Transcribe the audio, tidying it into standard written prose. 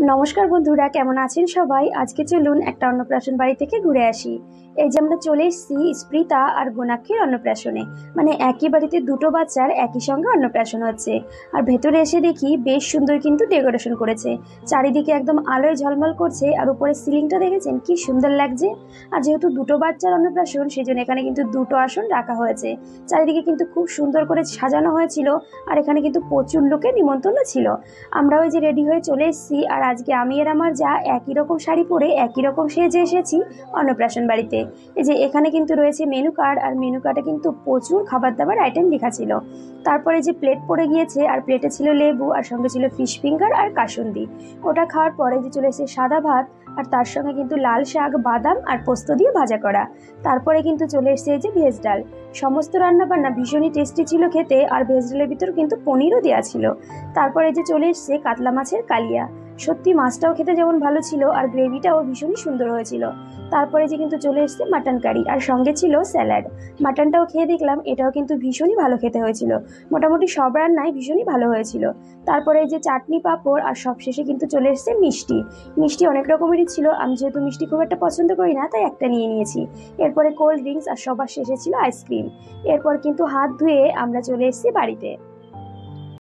নমস্কার বন্ধুরা, কেমন আছেন সবাই? আজকে চলুন একটা অন্নপ্রাশন বাড়ি থেকে ঘুরে আসি। এই যে আমরা চলে এসেছি স্প্রিতা আর গোনাক্ষীর অন্নপ্রাশনে। মানে একই বাড়িতে দুটো বাচ্চার একই সঙ্গে অন্নপ্রাশন হচ্ছে। আর ভেতরে এসে দেখি বেশ সুন্দর কিন্তু ডেকোরেশন করেছে। চারিদিকে একদম আলোয় ঝলমল করছে, আর উপরে সিলিংটা দেখেছেন কি সুন্দর লাগছে। আর যেহেতু দুটো বাচ্চার অন্নপ্রাশন, সেই জন্য এখানে কিন্তু দুটো আসন রাখা হয়েছে। চারিদিকে কিন্তু খুব সুন্দর করে সাজানো হয়েছিল। আর এখানে কিন্তু প্রচুর লোকের নিমন্ত্রণ ছিল। আমরা ওই যে রেডি হয়ে চলে এসেছি, আর আজকে আমি আর আমার যা একই রকম শাড়ি পরে একই রকম সেজে এসেছি অন্নপ্রাশন বাড়িতে। এই যে এখানে কিন্তু রয়েছে মেনু কার্ড, আর মেনু কার্ডে কিন্তু প্রচুর খাবার দাবার আইটেম লেখা ছিল। তারপরে যে প্লেট পড়ে গিয়েছে, আর প্লেটে ছিল লেবু, আর সঙ্গে ছিল ফিশ ফিঙ্গার আর কাসুন্দি। ওটা খাওয়ার পরে যে চলে এসেছে সাদা ভাত, আর তার সঙ্গে কিন্তু লাল শাক, বাদাম আর পোস্ত দিয়ে ভাজা করা। তারপরে কিন্তু চলে এসেছে এই যে ভেজ ডাল। সমস্ত রান্না বান্না ভীষণই টেস্টি ছিল খেতে, আর ভেজ ডালের ভিতর কিন্তু পনিরও দেওয়া ছিল। তারপরে যে চলে এসছে কাতলা মাছের কালিয়া। সত্যি মাছটাও খেতে যেমন ভালো ছিল, আর গ্রেভিটাও ভীষণই সুন্দর হয়েছিল। তারপরে যে কিন্তু চলে এসছে মাটন কারি, আর সঙ্গে ছিল স্যালাড। মাটনটাও খেয়ে দেখলাম, এটাও কিন্তু ভীষণই ভালো খেতে হয়েছিল। মোটামুটি সব রান্নাই ভীষণই ভালো হয়েছিল। তারপরে এই যে চাটনি, পাঁপড়, আর সবশেষে কিন্তু চলে এসছে মিষ্টি। মিষ্টি অনেক রকমেরই ছিল, আমি যেহেতু মিষ্টি খুব একটা পছন্দ করি না, তাই একটা নিয়ে নিয়েছি। এরপরে কোল্ড ড্রিঙ্কস, আর সবার শেষে ছিল আইসক্রিম। এরপর কিন্তু হাত ধুয়ে আমরা চলে এসেছি বাড়িতে।